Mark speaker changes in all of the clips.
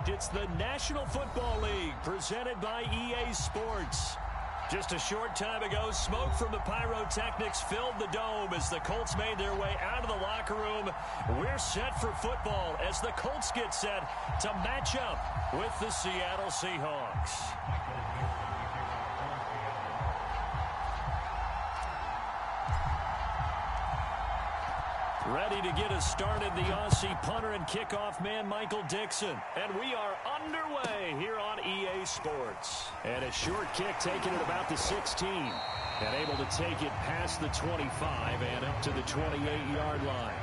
Speaker 1: It's the National Football League presented by EA Sports. Just a short time ago, smoke from the pyrotechnics filled the dome as the Colts made their way out of the locker room. We're set for football as the Colts get set to match up with the Seattle Seahawks. Ready to get us started, the Aussie punter and kickoff man, Michael Dixon. And we are underway here on EA Sports. And a short kick taken at about the 16. And able to take it past the 25 and up to the 28-yard line.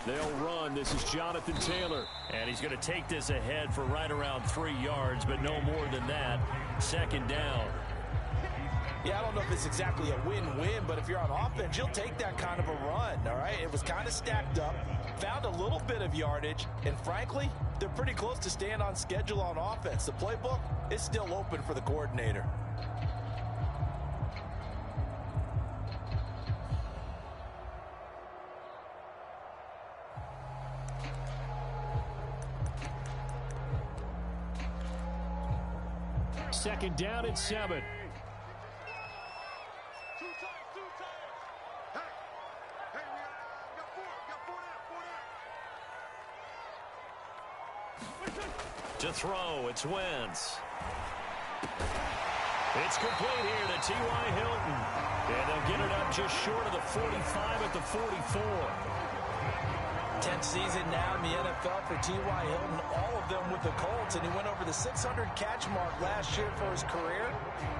Speaker 1: They'll run. This is Jonathan Taylor. And he's going to take this ahead for right around 3 yards, but no more than that. Second down.
Speaker 2: Yeah, I don't know if it's exactly a win-win, but if you're on offense, you'll take that kind of a run, all right? It was kind of stacked up, found a little bit of yardage, and frankly, they're pretty close to staying on schedule on offense. The playbook is still open for the coordinator.
Speaker 1: Second down and 7. To throw, it's Wentz. It's complete here to T.Y. Hilton. And they'll get it up just short of the 45 at the 44.
Speaker 2: 10th season now in the NFL for T.Y. Hilton, all of them with the Colts, and he went over the 600-catch mark last year for his career.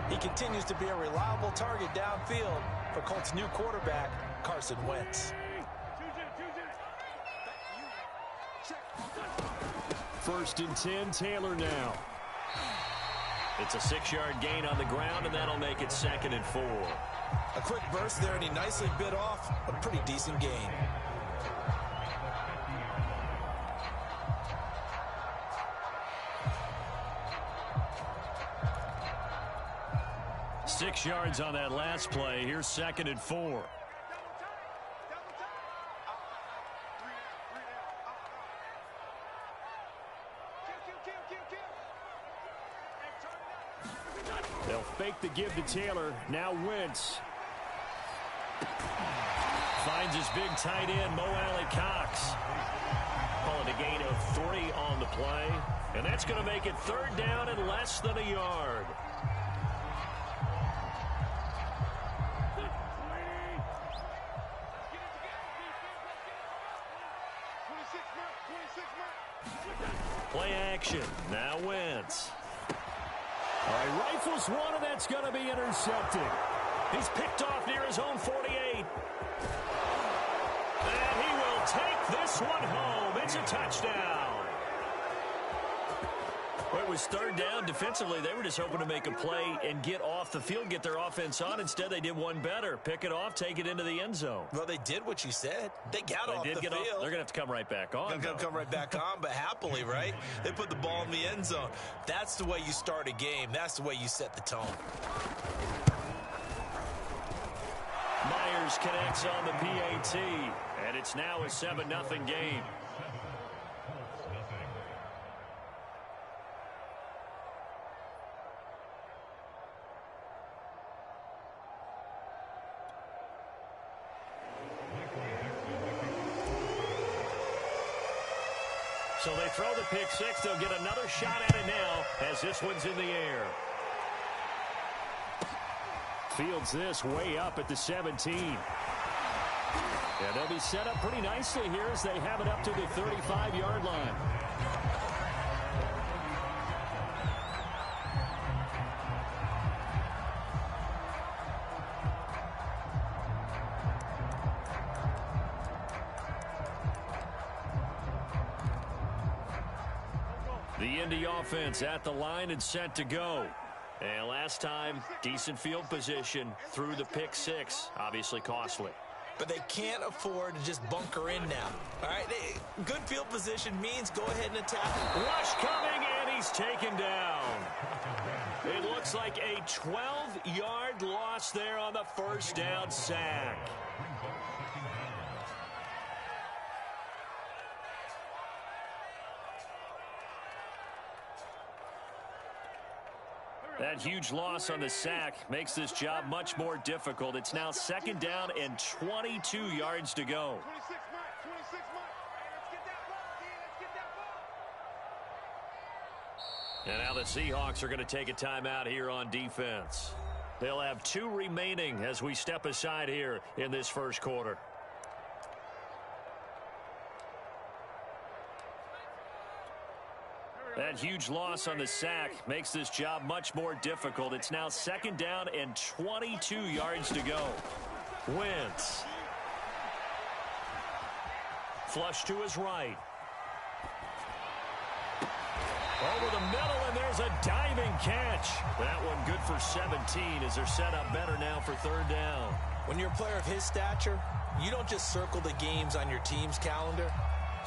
Speaker 2: He continues to be a reliable target downfield for Colts' new quarterback, Carson Wentz.
Speaker 1: First and 10, Taylor now. It's a 6-yard gain on the ground, and that'll make it 2nd and 4.
Speaker 2: A quick burst there, and he nicely bit off a pretty decent gain.
Speaker 1: Six yards on that last play. Here's 2nd and 4. They'll fake the give to Taylor. Now Wentz. Finds his big tight end, Mo Alley Cox. Calling a gain of 3 on the play. And that's going to make it 3rd down and less than a yard. Play action. Now Wentz. All right, rifles one, and that's going to be intercepted. He's picked off near his own 48. And he will take this one home. It's a touchdown. Well, it was 3rd down. Defensively, they were just hoping to make a play and get off the field, get their offense on. Instead, they did one better. Pick it off, take it into the end zone.
Speaker 2: Well, they did what you said. They got off the field.
Speaker 1: They're going to have to come right back on.
Speaker 2: They're going to come right back on, but happily, right? They put the ball in the end zone. That's the way you start a game. That's the way you set the tone.
Speaker 1: Myers connects on the PAT, and it's now a 7-0 game. So they throw the pick six. They'll get another shot at it now as this one's in the air. Fields this way up at the 17. And they'll be set up pretty nicely here as they have it up to the 35-yard line. The Indy offense at the line and set to go. And last time, decent field position through the pick six. Obviously costly.
Speaker 2: But they can't afford to just bunker in now. All right, good field position means go ahead and attack.
Speaker 1: Rush coming, and he's taken down. It looks like a 12-yard loss there on the first down sack. That huge loss on the sack makes this job much more difficult. It's now second down and 22 yards to go. And now the Seahawks are going to take a timeout here on defense. They'll have 2 remaining as we step aside here in this first quarter. That huge loss on the sack makes this job much more difficult. It's now second down and 22 yards to go. Wentz. Flush to his right. Over the middle, and there's a diving catch. That one good for 17 as they're set up better now for third down.
Speaker 2: When you're a player of his stature, you don't just circle the games on your team's calendar.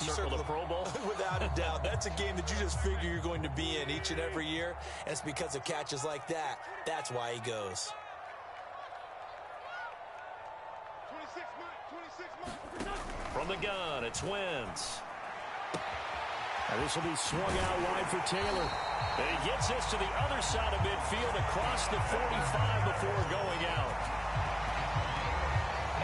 Speaker 2: You
Speaker 1: circle the Pro Bowl?
Speaker 2: Without a doubt. That's a game that you just figure you're going to be in each and every year. And it's because of catches like that. That's why he goes.
Speaker 3: 26 mark.
Speaker 1: From the gun, it's Wentz. And this will be swung out wide for Taylor. And he gets this to the other side of midfield across the 45 before going out.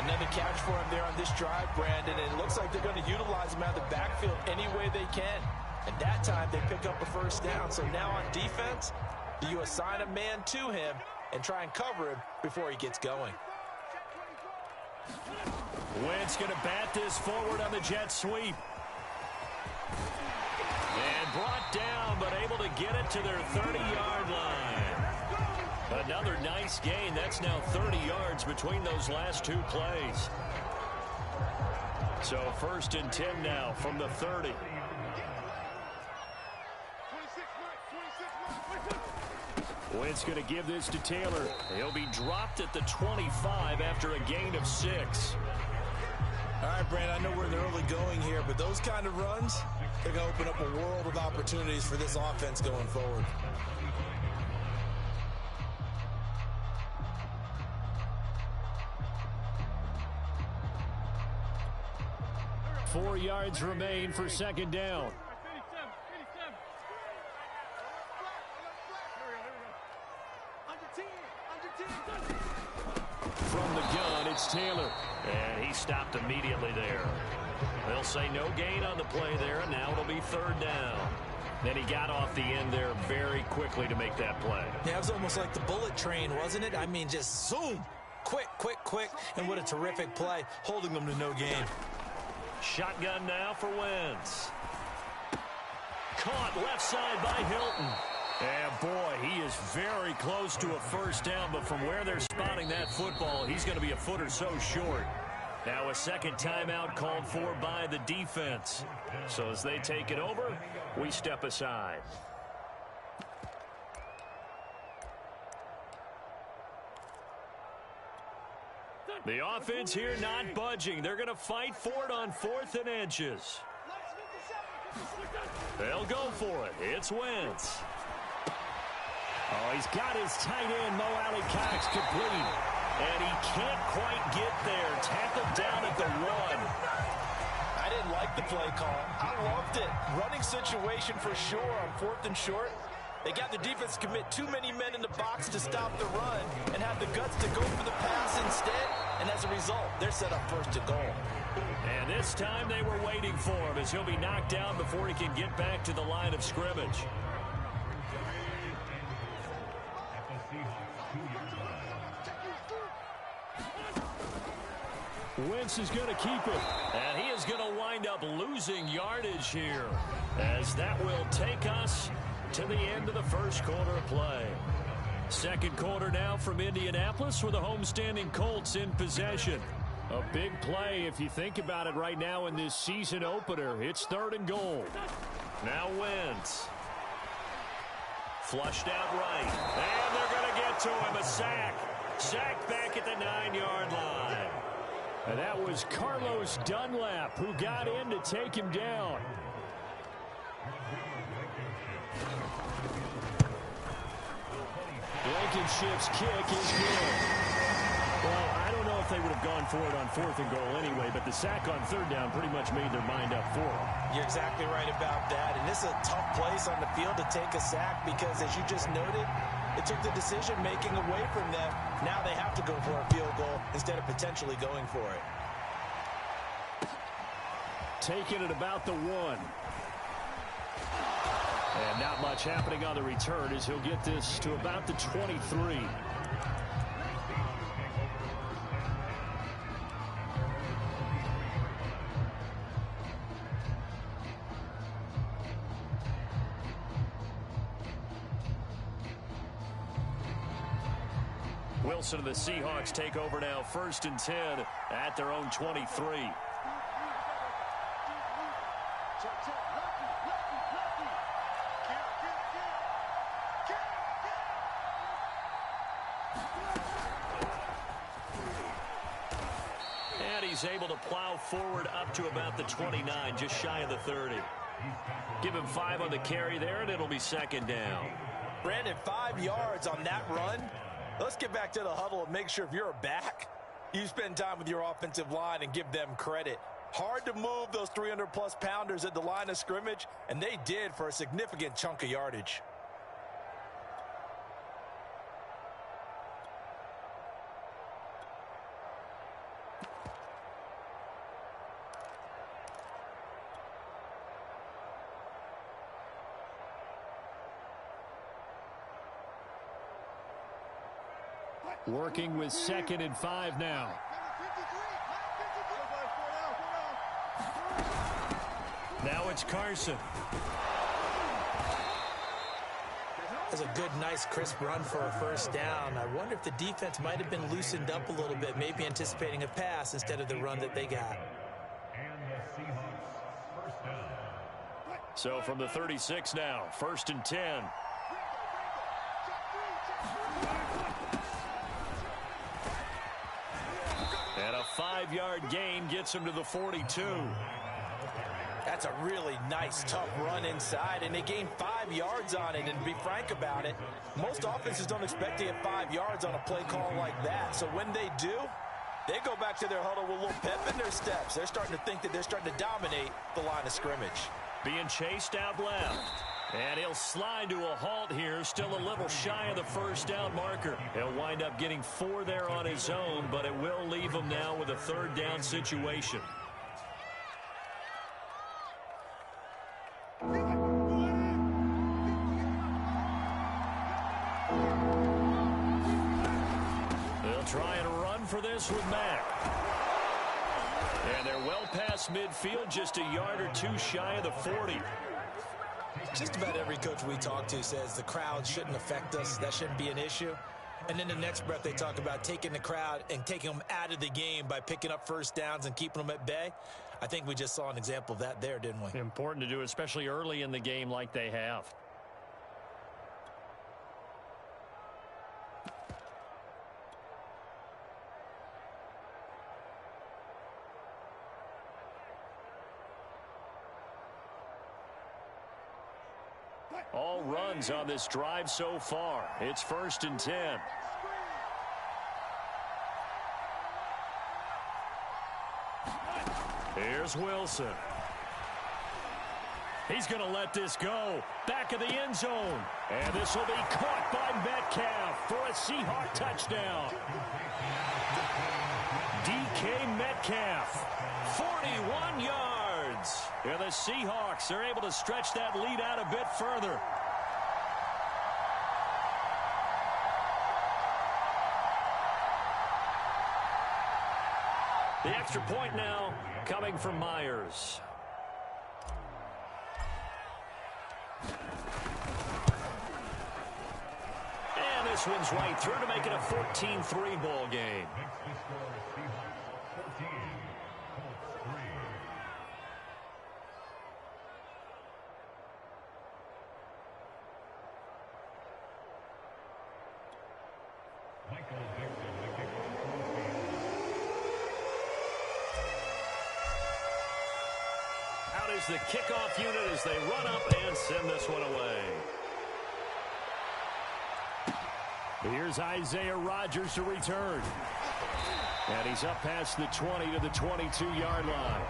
Speaker 2: Another catch for him there on this drive, Brandon. And it looks like they're going to utilize him out of the backfield any way they can. And that time they pick up a first down. So now on defense, you assign a man to him and try and cover him before he gets going.
Speaker 1: Wentz going to bat this forward on the jet sweep. And brought down, but able to get it to their 30-yard line. Another nice gain. That's now 30 yards between those last 2 plays. So first and 10 now from the 30. Wentz going to give this to Taylor. He'll be dropped at the 25 after a gain of 6.
Speaker 2: All right, Brandon, I know we're in the early going here, but those kind of runs, they're going to open up a world of opportunities for this offense going forward.
Speaker 1: Four yards remain for second down. From the gun, it's Taylor. And he stopped immediately there. They'll say no gain on the play there, and now it'll be third down. Then he got off the end there very quickly to make that play.
Speaker 2: Yeah, it was almost like the bullet train, wasn't it? I mean, just zoom. Quick, quick, quick. And what a terrific play, holding them to no gain.
Speaker 1: Shotgun now for Wentz. Caught left side by Hilton. And boy, he is very close to a first down, but from where they're spotting that football, he's going to be a foot or so short. Now a second timeout called for by the defense. So as they take it over, we step aside. The offense here not budging. They're going to fight for it on 4th and inches. They'll go for it. It's Wentz. Oh, he's got his tight end, Mo Alley-Cox, complete. And he can't quite get there. Tackled down at the 1.
Speaker 2: I didn't like the play call. I loved it. Running situation for sure on 4th and short. They got the defense to commit too many men in the box to stop the run and have the guts to go for the pass instead. And as a result, they're set up first to goal.
Speaker 1: And this time they were waiting for him as he'll be knocked down before he can get back to the line of scrimmage. Wentz is going to keep it. And he is going to wind up losing yardage here as that will take us to the end of the first quarter of play. Second quarter now from Indianapolis with the homestanding Colts in possession. A big play if you think about it right now in this season opener. It's 3rd and goal. Now Wentz. Flushed out right. And they're going to get to him. A sack. Sacked back at the 9-yard line. And that was Carlos Dunlap who got in to take him down. Blankenship's kick is good. Well, I don't know if they would have gone for it on 4th and goal anyway, but the sack on 3rd down pretty much made their mind up for them.
Speaker 2: You're exactly right about that. And this is a tough place on the field to take a sack because, as you just noted, it took the decision-making away from them. Now they have to go for a field goal instead of potentially going for it.
Speaker 1: Taking it about the 1. And not much happening on the return as he'll get this to about the 23. Wilson and the Seahawks take over now, 1st and 10 at their own 23. And he's able to plow forward up to about the 29, just shy of the 30. Give him 5 on the carry there, and it'll be 2nd down.
Speaker 2: Brandon, 5 yards on that run. Let's get back to the huddle and make sure if you're a back, you spend time with your offensive line and give them credit. Hard to move those 300-plus pounders at the line of scrimmage, and they did for a significant chunk of yardage.
Speaker 1: Working with 2nd and 5 now. Now it's Carson.
Speaker 2: That's a good, nice, crisp run for a 1st down. I wonder if the defense might have been loosened up a little bit, maybe anticipating a pass instead of the run that they got.
Speaker 1: So from the 36 now, 1st and 10. And a 5-yard gain gets him to the 42.
Speaker 2: That's a really nice, tough run inside, and they gained 5 yards on it. And to be frank about it, most offenses don't expect to get 5 yards on a play call like that. So when they do, they go back to their huddle with a little pep in their steps. They're starting to think that they're starting to dominate the line of scrimmage.
Speaker 1: Being chased out left. And he'll slide to a halt here, still a little shy of the 1st down marker. He'll wind up getting 4 there on his own, but it will leave him now with a 3rd down situation. They'll try and run for this with Mack. And they're well past midfield, just a yard or 2 shy of the 40.
Speaker 2: Just about every coach we talk to says the crowd shouldn't affect us. That shouldn't be an issue. And then the next breath they talk about taking the crowd and taking them out of the game by picking up 1st downs and keeping them at bay. I think we just saw an example of that there, didn't we?
Speaker 1: Important to do, especially early in the game like they have. All runs on this drive so far. It's 1st and 10. Here's Wilson. He's going to let this go. Back of the end zone. And this will be caught by Metcalf for a Seahawk touchdown. DK Metcalf, 41 yards. And the Seahawks are able to stretch that lead out a bit further. The extra point now coming from Myers. And this one's right through to make it a 14-3 ball game. is the kickoff unit as they run up and send this one away. Here's Isaiah Rodgers to return. And he's up past the 20 to the 22-yard line.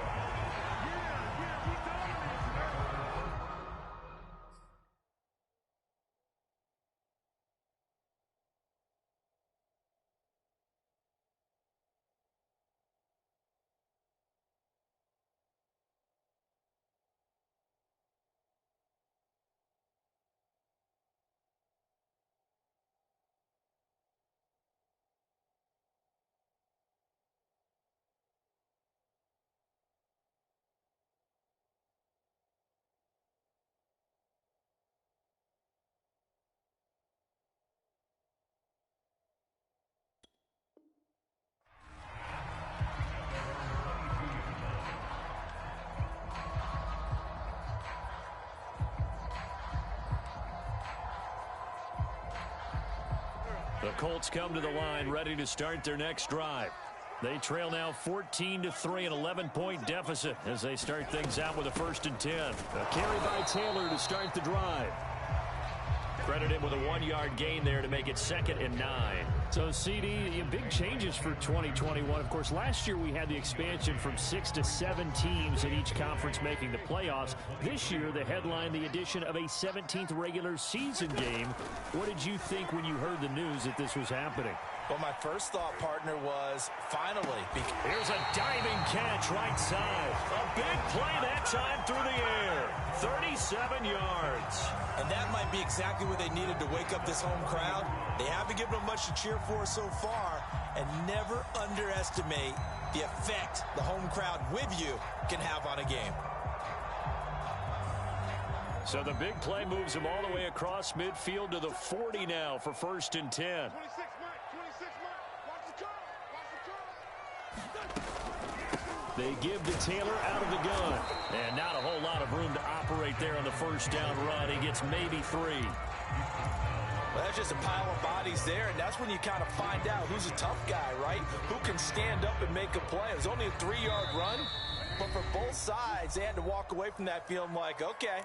Speaker 1: The Colts come to the line ready to start their next drive. They trail now 14-3, an 11-point deficit as they start things out with a 1st and 10. A carry by Taylor to start the drive. Credit him with a 1-yard gain there to make it 2nd and 9. So, CD, big changes for 2021. Of course, last year we had the expansion from 6 to 7 teams in each conference making the playoffs. This year, the headline, the addition of a 17th regular season game. What did you think when you heard the news that this was happening?
Speaker 2: Well, my first thought, partner, was finally.
Speaker 1: Here's a diving catch right side. A big play that time through the air. 37 yards.
Speaker 2: And that might be exactly what they needed to wake up this home crowd. They haven't given them much to cheer for so far. And never underestimate the effect the home crowd with you can have on a game.
Speaker 1: So the big play moves them all the way across midfield to the 40 now for 1st and 10. They give to Taylor out of the gun. And not a whole lot of room to operate there on the 1st down run. He gets maybe 3.
Speaker 2: Well, that's just a pile of bodies there, and that's when you kind of find out who's a tough guy, right? Who can stand up and make a play. It was only a 3-yard run, but for both sides, they had to walk away from that feeling like, okay,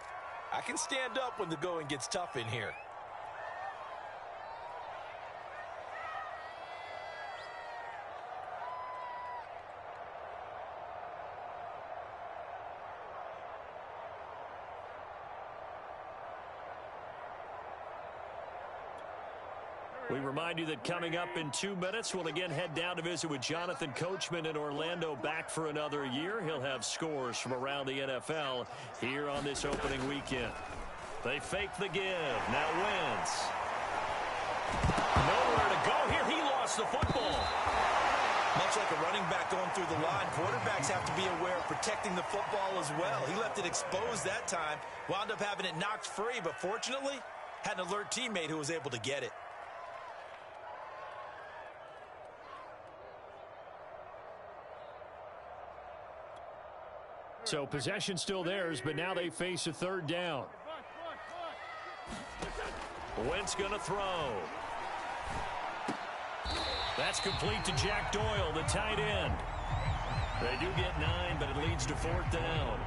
Speaker 2: I can stand up when the going gets tough in here.
Speaker 1: We remind you that coming up in 2 minutes, we'll again head down to visit with Jonathan Coachman in Orlando, back for another year. He'll have scores from around the NFL here on this opening weekend. They fake the give. Now Wentz. Nowhere to go here. He lost the football.
Speaker 2: Much like a running back going through the line, quarterbacks have to be aware of protecting the football as well. He left it exposed that time, wound up having it knocked free, but fortunately, had an alert teammate who was able to get it.
Speaker 1: So possession still theirs, but now they face a 3rd down. Wentz going to throw. That's complete to Jack Doyle, the tight end. They do get 9, but it leads to 4th down.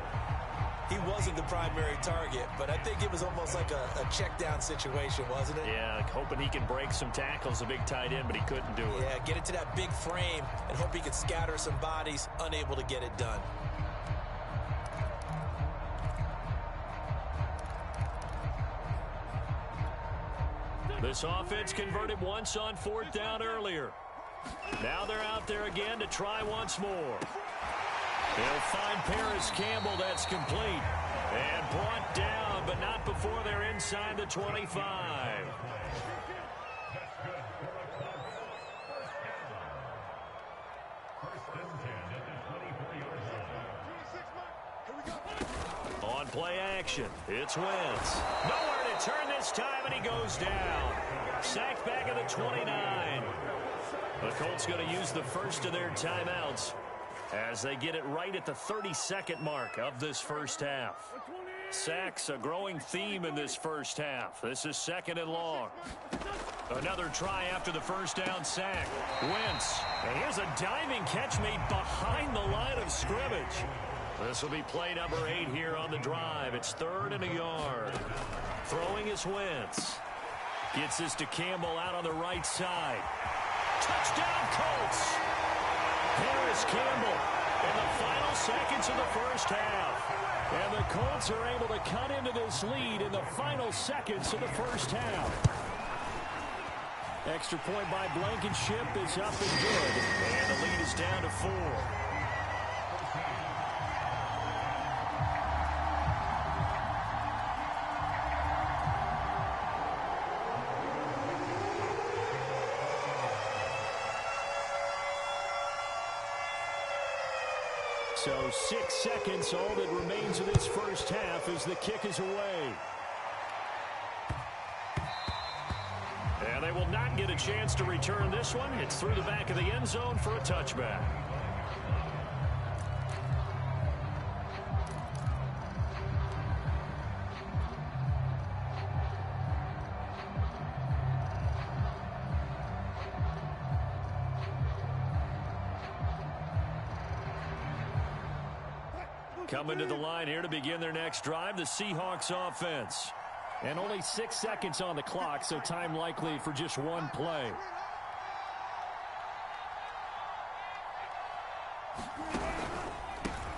Speaker 2: He wasn't the primary target, but I think it was almost like a check down situation, wasn't it?
Speaker 1: Yeah, like hoping he can break some tackles, a big tight end, but he couldn't do it.
Speaker 2: Yeah, get it to that big frame and hope he could scatter some bodies, unable to get it done.
Speaker 1: This offense converted once on 4th down earlier. Now they're out there again to try once more. They'll find Paris Campbell. That's complete. And brought down, but not before they're inside the 25. On play action, it's Wentz. Nowhere to turn this time, and he goes down. Sacked back at the 29. The Colts going to use the first of their timeouts as they get it right at the 32nd mark of this first half. Sacks, a growing theme in this first half. This is 2nd and long. Another try after the first down sack. Wentz. And here's a diving catch made behind the line of scrimmage. This will be play number 8 here on the drive. It's 3rd and a yard. Throwing is Wentz. Gets this to Campbell out on the right side. Touchdown, Colts! Harris Campbell in the final seconds of the first half. And the Colts are able to cut into this lead in the final seconds of the first half. Extra point by Blankenship is up and good. And the lead is down to 4. So 6 seconds, all that remains of this first half as the kick is away. And they will not get a chance to return this one. It's through the back of the end zone for a touchback. Coming to the line here to begin their next drive, the Seahawks offense. And only 6 seconds on the clock, so time likely for just one play.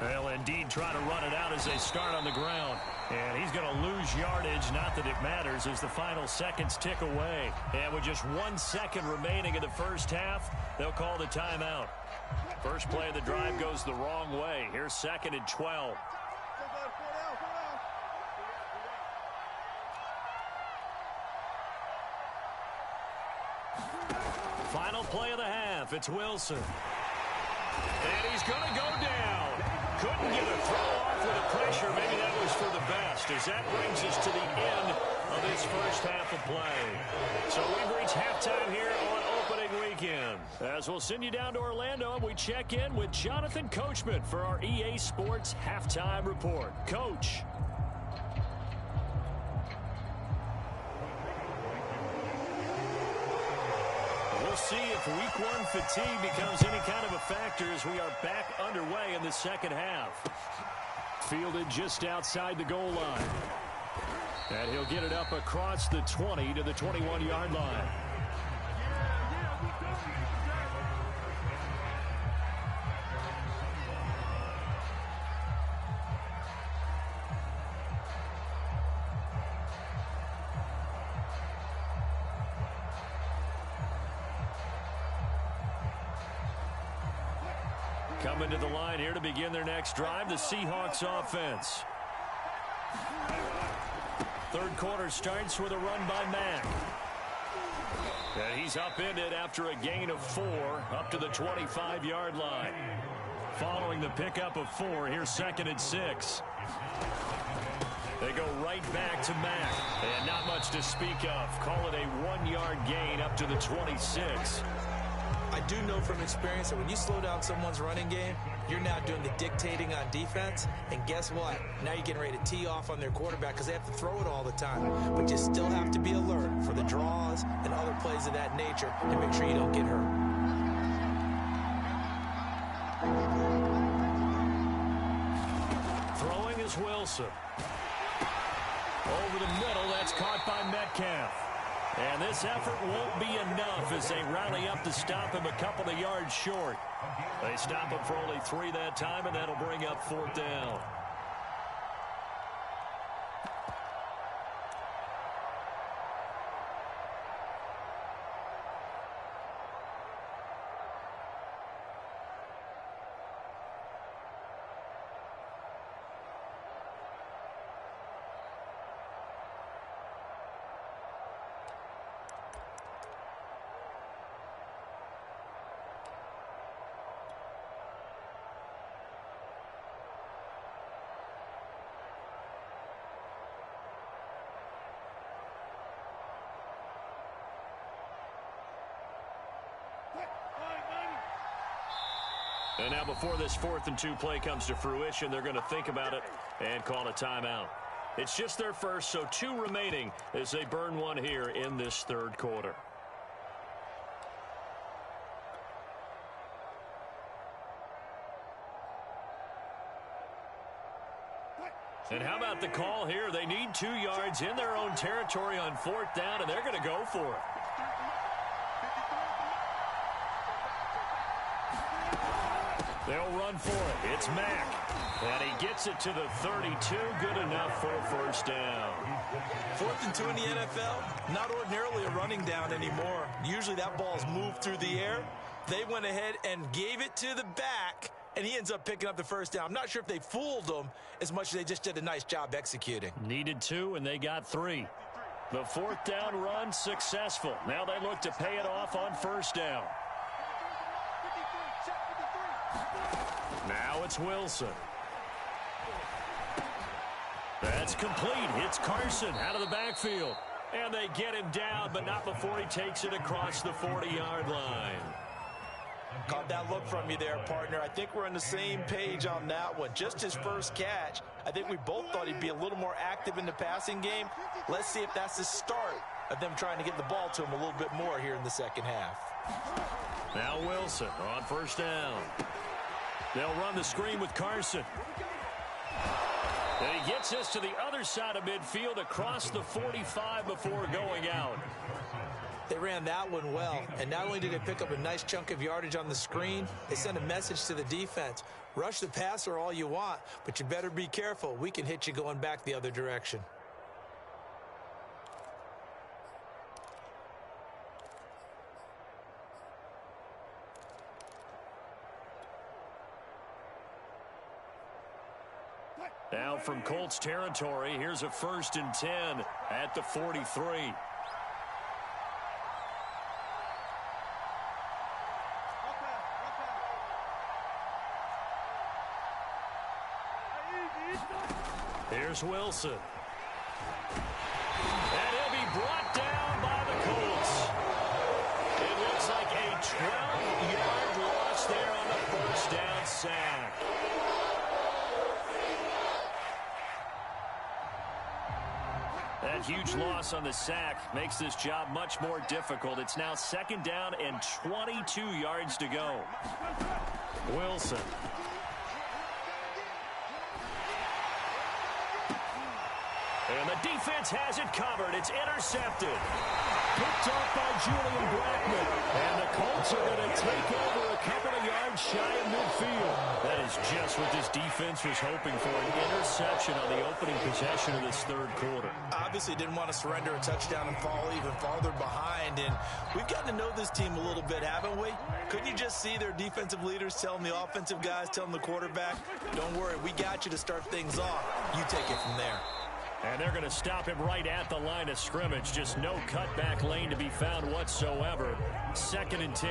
Speaker 1: They'll indeed try to run it out as they start on the ground. And he's going to lose yardage, not that it matters, as the final seconds tick away. And with just 1 second remaining in the first half, they'll call the timeout. First play of the drive goes the wrong way. Here's 2nd and 12. Final play of the half. It's Wilson. And he's going to go down. Couldn't get a throw off with the pressure. Maybe that was for the best, as that brings us to the end of this first half of play. So we've reached halftime here on opening weekend. As we'll send you down to Orlando, and we check in with Jonathan Coachman for our EA Sports Halftime Report. Coach. We'll see if week 1 fatigue becomes any kind of a factor as we are back underway in the second half. Fielded just outside the goal line. And he'll get it up across the 20 to the 21-yard line. Coming to the line here to begin their next drive, the Seahawks offense. Third quarter starts with a run by Mack. And he's upended after a gain of 4 up to the 25-yard line. Following the pickup of 4, here's 2nd and 6. They go right back to Mack. And not much to speak of. Call it a 1-yard gain up to the 26.
Speaker 2: I do know from experience that when you slow down someone's running game, you're now doing the dictating on defense. And guess what? Now you're getting ready to tee off on their quarterback because they have to throw it all the time. But you still have to be alert for the draws and other plays of that nature and make sure you don't get hurt.
Speaker 1: Throwing is Wilson. Over the middle, that's caught by Metcalf. And this effort won't be enough as they rally up to stop him a couple of yards short. They stop him for only 3 that time, and that'll bring up 4th down. And now before this 4th and 2 play comes to fruition, they're going to think about it and call a timeout. It's just their first, so 2 remaining as they burn 1 here in this 3rd quarter. And how about the call here? They need 2 yards in their own territory on 4th down, and they're going to go for it. They'll run for it. It's Mack. And he gets it to the 32. Good enough for a 1st down.
Speaker 2: 4th and 2 in the NFL, not ordinarily a running down anymore. Usually that ball's moved through the air. They went ahead and gave it to the back, and he ends up picking up the 1st down. I'm not sure if they fooled him as much as they just did a nice job executing.
Speaker 1: Needed 2, and they got 3. The 4th down run successful. Now they look to pay it off on 1st down. Now it's Wilson. That's complete. It's Carson out of the backfield. And they get him down, but not before he takes it across the 40-yard line.
Speaker 2: Caught that look from you there, partner. I think we're on the same page on that one. Just his first catch, I think we both thought he'd be a little more active in the passing game. Let's see if that's the start of them trying to get the ball to him a little bit more here in the second half.
Speaker 1: Now Wilson on 1st down. They'll run the screen with Carson. And he gets this to the other side of midfield across the 45 before going out.
Speaker 2: They ran that one well, and not only did they pick up a nice chunk of yardage on the screen, they sent a message to the defense. Rush the passer all you want, but you better be careful. We can hit you going back the other direction.
Speaker 1: Now from Colts territory, here's a 1st and 10 at the 43. Here's Wilson. And he'll be brought down by the Colts. It looks like a 12-yard loss there on the 1st down sack. That huge loss on the sack makes this job much more difficult. It's now 2nd down and 22 yards to go. Wilson. And the defense has it covered. It's intercepted. Picked off by Julian Blackman. And the Colts are going to take over a couple of yards shy of midfield. That is just what this defense was hoping for, an interception on the opening possession of this 3rd quarter.
Speaker 2: Obviously didn't want to surrender a touchdown and fall even farther behind. And we've gotten to know this team a little bit, haven't we? Couldn't you just see their defensive leaders telling the offensive guys, telling the quarterback, don't worry, we got you to start things off. You take it from there.
Speaker 1: And they're going to stop him right at the line of scrimmage. Just no cutback lane to be found whatsoever. 2nd and 10.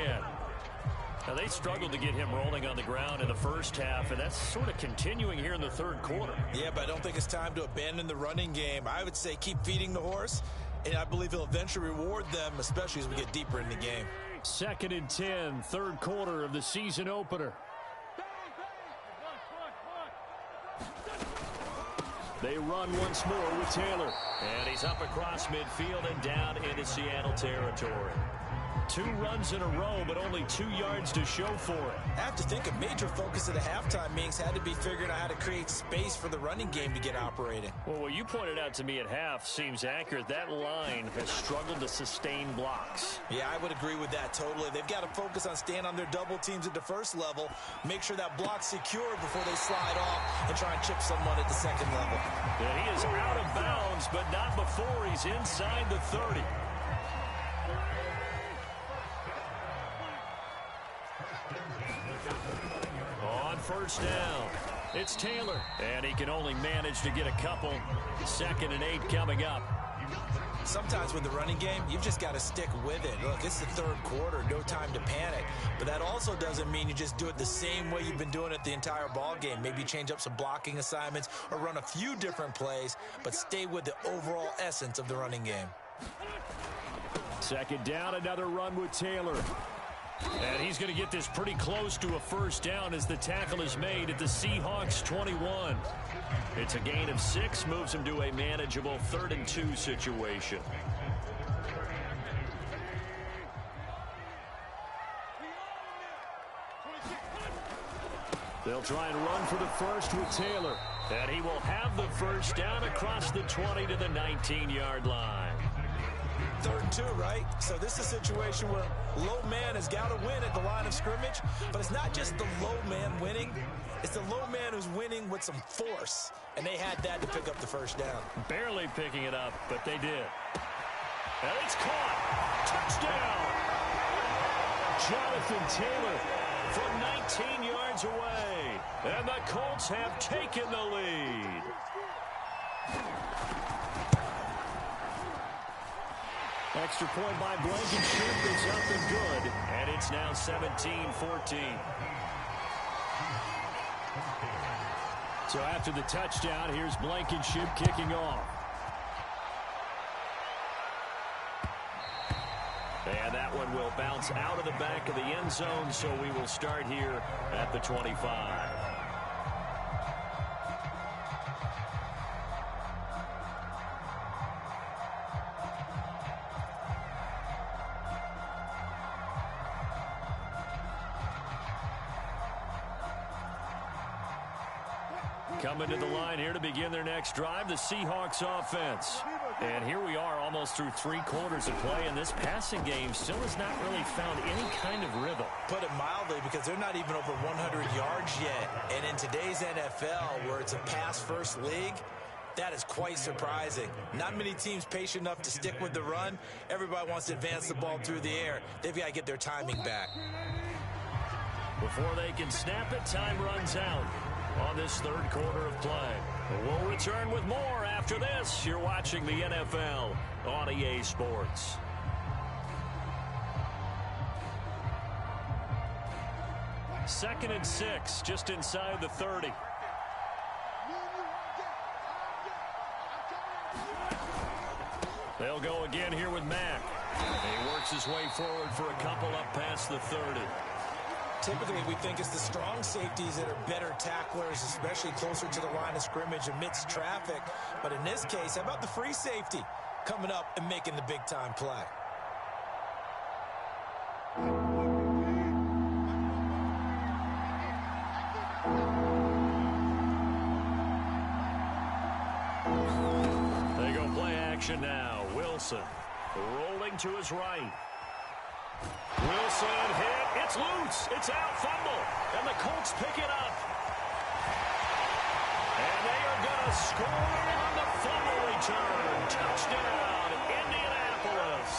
Speaker 1: Now, they struggled to get him rolling on the ground in the first half, and that's sort of continuing here in the 3rd quarter.
Speaker 2: Yeah, but I don't think it's time to abandon the running game. I would say keep feeding the horse, and I believe he'll eventually reward them, especially as we get deeper in the game.
Speaker 1: 2nd and 10, 3rd quarter of the season opener. They run once more with Taylor. And he's up across midfield and down into Seattle territory. 2 runs in a row, but only 2 yards to show for it.
Speaker 2: I have to think a major focus of the halftime meetings had to be figuring out how to create space for the running game to get operating.
Speaker 1: Well, what you pointed out to me at half seems accurate. That line has struggled to sustain blocks.
Speaker 2: Yeah, I would agree with that totally. They've got to focus on staying on their double teams at the first level, make sure that block's secure before they slide off and try and chip someone at the second level.
Speaker 1: And he is out of bounds, but not before he's inside the 30. On 1st down, it's Taylor, and he can only manage to get a couple. 2nd and 8 coming up.
Speaker 2: Sometimes with the running game, you've just got to stick with it. Look, it's the 3rd quarter, no time to panic. But that also doesn't mean you just do it the same way you've been doing it the entire ball game. Maybe change up some blocking assignments or run a few different plays, but stay with the overall essence of the running game.
Speaker 1: 2nd down, another run with Taylor. And he's going to get this pretty close to a 1st down as the tackle is made at the Seahawks 21. It's a gain of 6, moves him to a manageable 3rd and 2 situation. They'll try and run for the 1st with Taylor. And he will have the first down across the 20 to the 19-yard line.
Speaker 2: 3rd and 2, right? So this is a situation where low man has got to win at the line of scrimmage, but it's not just the low man winning. It's the low man who's winning with some force, and they had that to pick up the first down.
Speaker 1: Barely picking it up, but they did. And it's caught. Touchdown. Jonathan Taylor from 19 yards away. And the Colts have taken the lead. Extra point by Blankenship is up and good. And it's now 17-14. So after the touchdown, here's Blankenship kicking off. And that one will bounce out of the back of the end zone, so we will start here at the 25. Coming to the line here to begin their next drive, the Seahawks offense. And here we are almost through 3 quarters of play, and this passing game still has not really found any kind of rhythm.
Speaker 2: Put it mildly, because they're not even over 100 yards yet. And in today's NFL, where it's a pass-first league, that is quite surprising. Not many teams patient enough to stick with the run. Everybody wants to advance the ball through the air. They've got to get their timing back.
Speaker 1: Before they can snap it, time runs out on this 3rd quarter of play. We'll return with more after this. You're watching the NFL on EA Sports. Second and 6, just inside the 30. They'll go again here with Mack. He works his way forward for a couple up past the 30.
Speaker 2: Typically, we think it's the strong safeties that are better tacklers, especially closer to the line of scrimmage amidst traffic. But in this case, how about the free safety coming up and making the big-time play? They go play action now. Wilson rolling to his right. Wilson hit. It's loose. It's out. Fumble. And the Colts pick it up. And they are going to score on the fumble return. Touchdown, Indianapolis.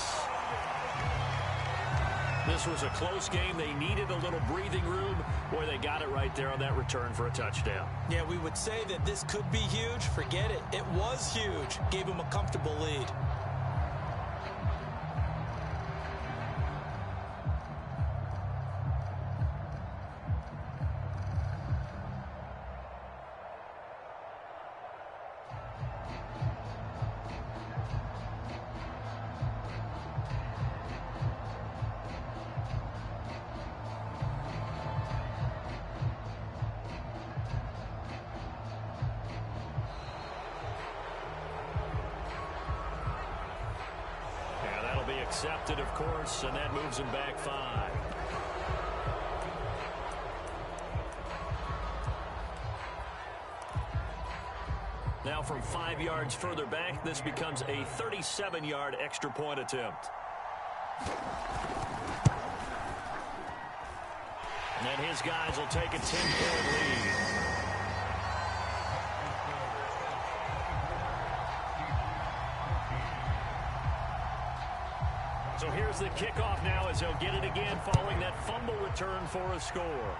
Speaker 2: This was a close game. They needed a little breathing room. Boy, they got it right there on that return for a touchdown. Yeah, we would say that this could be huge. Forget it. It was huge. Gave them a comfortable lead. Accepted, of course, and that moves him back 5. Now from 5 yards further back, this becomes a 37-yard extra point attempt. And his guys will take a 10-point lead. So here's the kickoff now as they'll get it again following that fumble return for a score.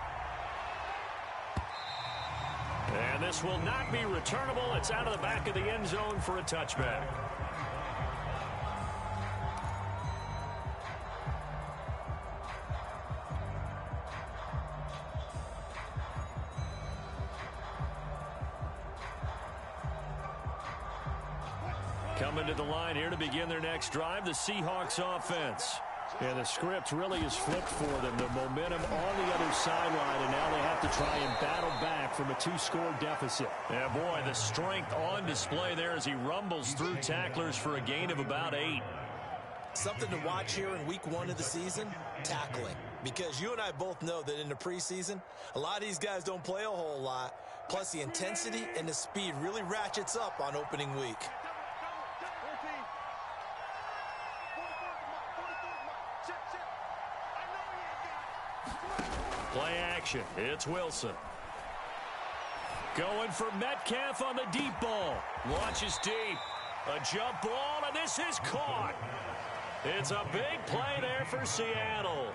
Speaker 2: And this will not be returnable. It's out of the back of the end zone for a touchback. Coming to the line here to begin their next drive, the Seahawks offense. And the script really is flipped for them. The momentum on the other sideline, and now they have to try and battle back from a 2-score deficit. Yeah, boy, the strength on display there as he rumbles through tacklers for a gain of about 8. Something to watch here in week 1 of the season, tackling. Because you and I both know that in the preseason, a lot of these guys don't play a whole lot. Plus, the intensity and the speed really ratchets up on opening week.
Speaker 1: Play action. It's Wilson. Going for Metcalf on the deep ball. Launches deep. A jump ball, and this is caught. It's a big play there for Seattle.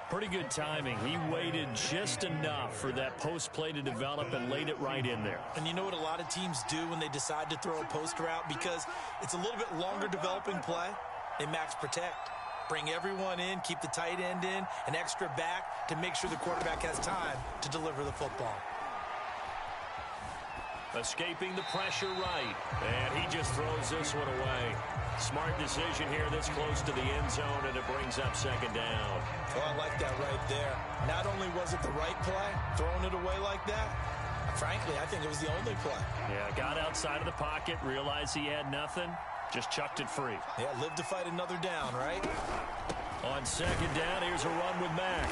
Speaker 1: Pretty good timing. He waited just enough for that post play to develop and laid it right in there.
Speaker 2: And you know what a lot of teams do when they decide to throw a post route? Because it's a little bit longer developing play, they max protect. Bring everyone in, keep the tight end in, an extra back to make sure the quarterback has time to deliver the football.
Speaker 1: Escaping the pressure right. And he just throws this one away. Smart decision here this close to the end zone, and it brings up second down.
Speaker 2: Oh, I like that right there. Not only was it the right play, throwing it away like that, frankly, I think it was the only play.
Speaker 1: Yeah, got outside of the pocket, realized he had nothing, just chucked it free.
Speaker 2: Yeah, live to fight another down, right?
Speaker 1: On second down, here's a run with Mack.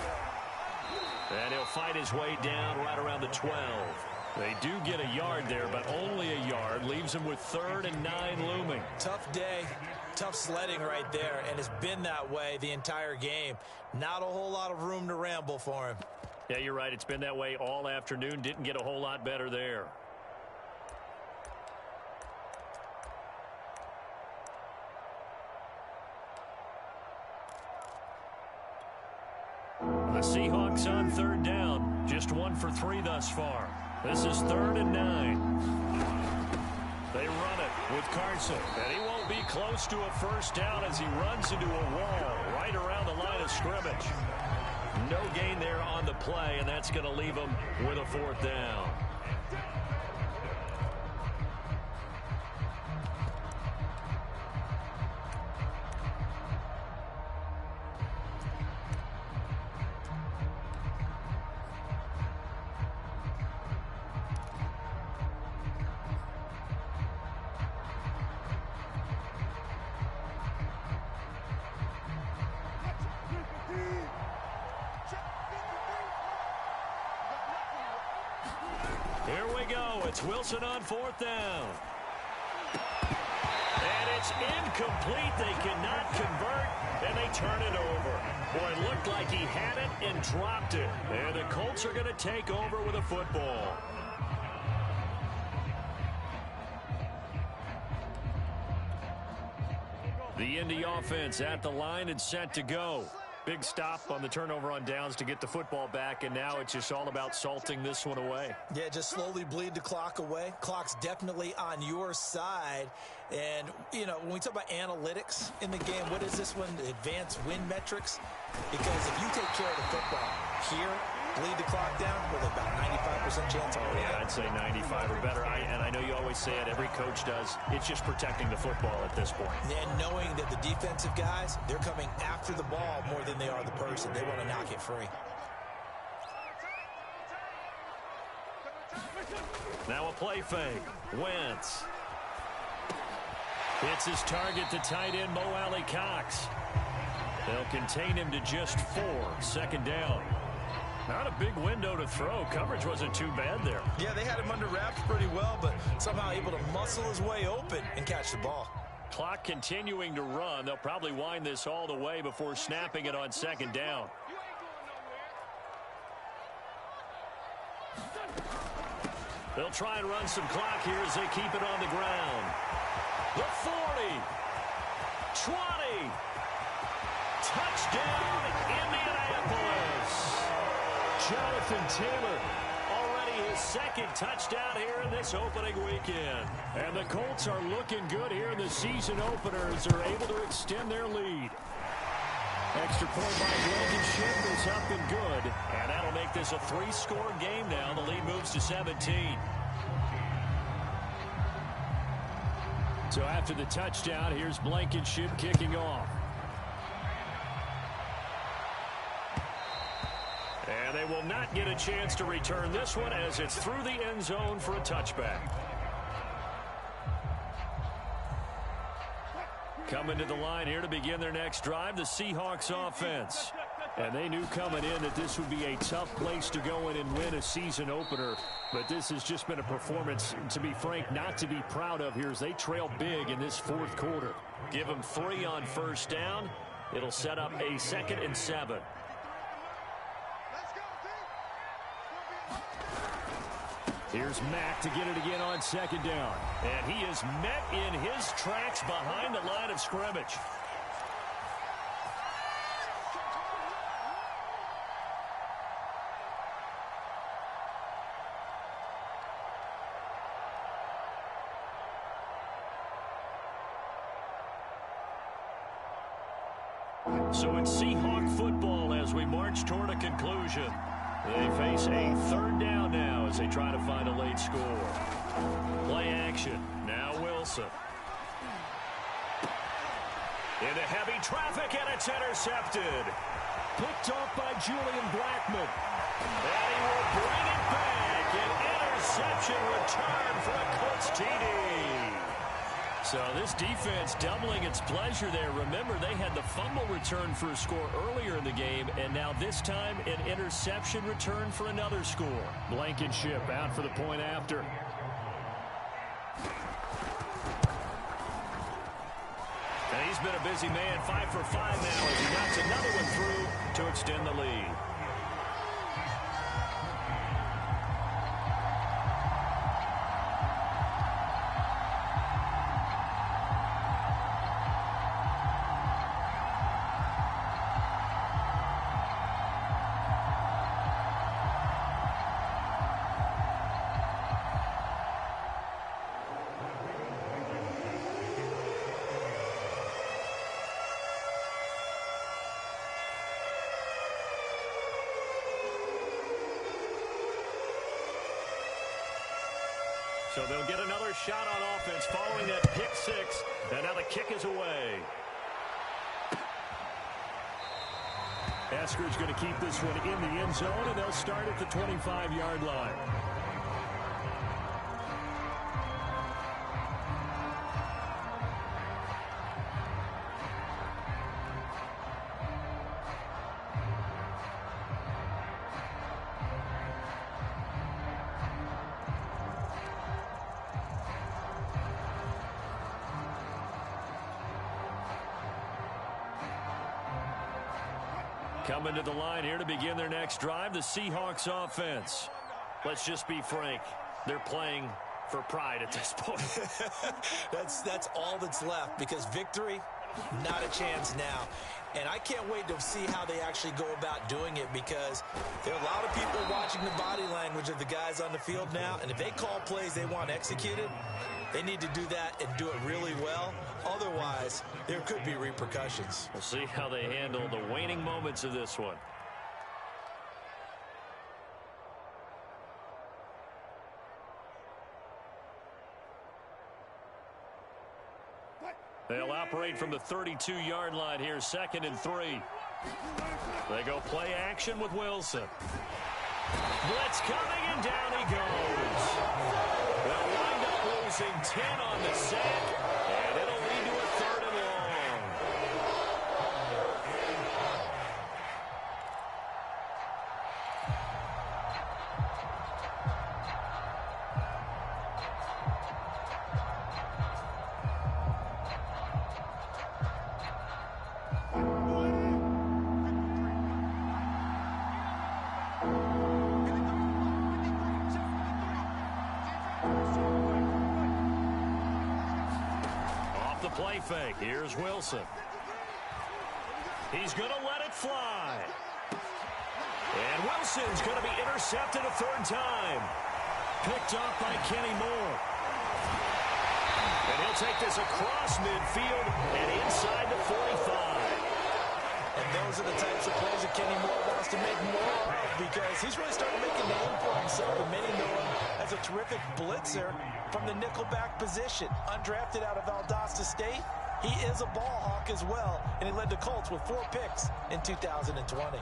Speaker 1: And he'll fight his way down right around the 12. They do get a yard there, but only a yard. Leaves him with 3rd and 9 looming.
Speaker 2: Tough day, tough sledding right there, and it's been that way the entire game. Not a whole lot of room to ramble for him.
Speaker 1: Yeah, you're right. It's been that way all afternoon. Didn't get a whole lot better there. The Seahawks on 3rd down. Just 1 for 3 thus far. This is 3rd and 9. They run it with Carson, and he won't be close to a first down as he runs into a wall right around the line of scrimmage. No gain there on the play, and that's going to leave him with a 4th down. Here we go. It's Wilson on 4th down. And it's incomplete. They cannot convert, and they turn it over. Boy, it looked like he had it and dropped it. And the Colts are going to take over with a football. The Indy offense at the line and set to go. Big stop on the turnover on downs to get the football back, and now it's just all about salting this one away.
Speaker 2: Yeah, just slowly bleed the clock away. Clock's definitely on your side. And, you know, when we talk about analytics in the game, what is this one? Advanced win metrics? Because if you take care of the football here, bleed the clock down, with about 95% chance of winning.
Speaker 1: Yeah, I'd say 95 or better. And I know you always say it, every coach does. It's just protecting the football at this point.
Speaker 2: And knowing that the defensive guys, they're coming after the ball more than they are the person. They want to knock it free.
Speaker 1: Now a play fake. Wentz. It's his target, the tight end, Mo Alley Cox. They'll contain him to just 4. 2nd down. Not a big window to throw. Coverage wasn't too bad there.
Speaker 2: Yeah, they had him under wraps pretty well, but somehow able to muscle his way open and catch the ball.
Speaker 1: Clock continuing to run. They'll probably wind this all the way before snapping it on 2nd down. They'll try and run some clock here as they keep it on the ground. The 40. 20. Touchdown, Indianapolis. Jonathan Taylor, already his 2nd touchdown here in this opening weekend. And the Colts are looking good here in the season opener as they're able to extend their lead. Extra point by Blankenship is up and good. And that'll make this a 3-score game now. The lead moves to 17. So after the touchdown, here's Blankenship kicking off. And they will not get a chance to return this one as it's through the end zone for a touchback. Coming to the line here to begin their next drive, the Seahawks offense. And they knew coming in that this would be a tough place to go in and win a season opener. But this has just been a performance, to be frank, not to be proud of here as they trail big in this fourth quarter. Give them 3 on first down. It'll set up a 2nd and 7. Here's Mack to get it again on 2nd down. And he is met in his tracks behind the line of scrimmage. So it's Seahawk football as we march toward a conclusion. They face a 3rd down now as they try to find a late score. Play action. Now Wilson. Into heavy traffic, and it's intercepted. Picked off by Julian Blackmon. And he will bring it back. An interception return for a Colts TD. So this defense doubling its pleasure there. Remember, they had the fumble return for a score earlier in the game, and now this time an interception return for another score. Blankenship out for the point after. And he's been a busy man, 5 for 5 now as he knocks another one through to extend the lead. So they'll get another shot on offense following that pick 6. And now the kick is away. Esker's going to keep this one in the end zone, and they'll start at the 25-yard line. Coming to the line here to begin their next drive, the Seahawks offense. Let's just be frank. They're playing for pride at this point.
Speaker 2: That's all that's left, because victory, not a chance now. And I can't wait to see how they actually go about doing it, because there are a lot of people watching the body language of the guys on the field now, and if they call plays they want executed, they need to do that and do it really well. Otherwise, there could be repercussions.
Speaker 1: We'll see how they handle the waning moments of this one. They'll operate from the 32-yard line here, 2nd and 3. They go play action with Wilson. Blitz coming, and down he goes. They'll wind up losing 10 on the sack, and it'll lead to a 3rd and long. Play fake. Here's Wilson. He's going to let it fly. And Wilson's going to be intercepted a 3rd time. Picked off by Kenny Moore. And he'll take this across midfield and inside the 45.
Speaker 2: And those are the types of plays that Kenny Moore wants to make more of, because he's really starting to make a name for himself, and many know him as a terrific blitzer from the nickelback position. Undrafted out of Valdosta State, he is a ball hawk as well, and he led the Colts with 4 picks in 2020.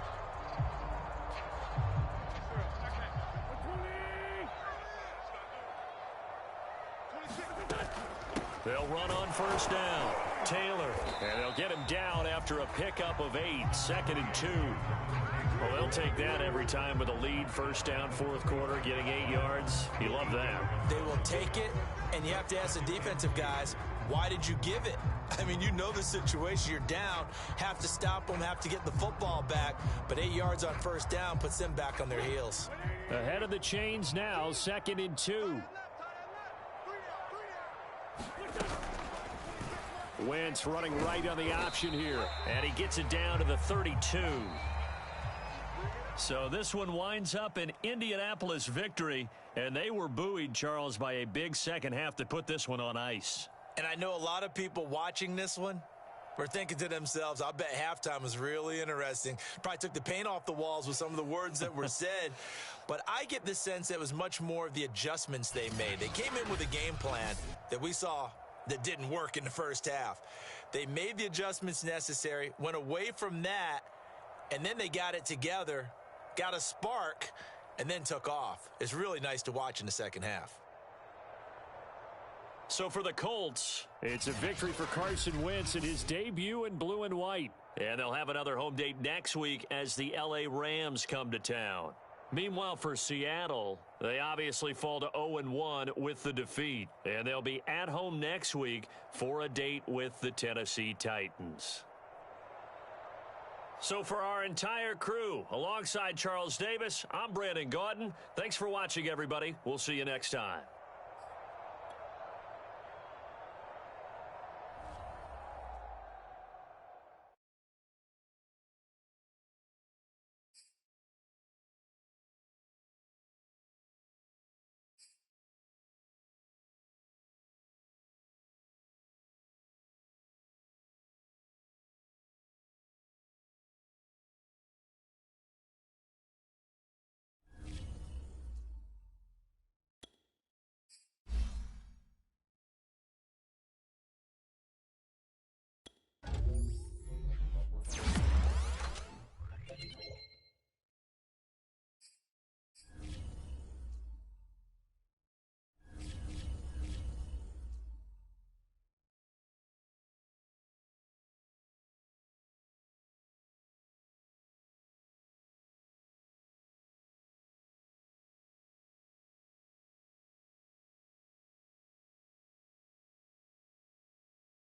Speaker 1: They'll run on first down. Taylor, and they'll get him down after a pickup of 8, 2nd and 2. Well, they'll take that every time with a lead, first down, fourth quarter, getting 8 yards. You love that.
Speaker 2: They will take it, and you have to ask the defensive guys, why did you give it? I mean, you know the situation. You're down, have to stop them, have to get the football back, but 8 yards on first down puts them back on their heels.
Speaker 1: Ahead of the chains now, 2nd and 2. Wentz running right on the option here, and he gets it down to the 32. So this one winds up an Indianapolis victory, and they were buoyed, Charles, by a big second half to put this one on ice.
Speaker 2: And I know a lot of people watching this one were thinking to themselves, I bet halftime was really interesting. Probably took the paint off the walls with some of the words that were said. But I get the sense that it was much more of the adjustments they made. They came in with a game plan that we saw that didn't work in the first half. They made the adjustments necessary, went away from that, and then they got it together, got a spark, and then took off. It's really nice to watch in the second half.
Speaker 1: So for the Colts, it's a victory for Carson Wentz in his debut in blue and white. And they'll have another home date next week as the LA Rams come to town. Meanwhile, for Seattle, they obviously fall to 0-1 with the defeat. And they'll be at home next week for a date with the Tennessee Titans. So for our entire crew, alongside Charles Davis, I'm Brandon Gaudin. Thanks for watching, everybody. We'll see you next time.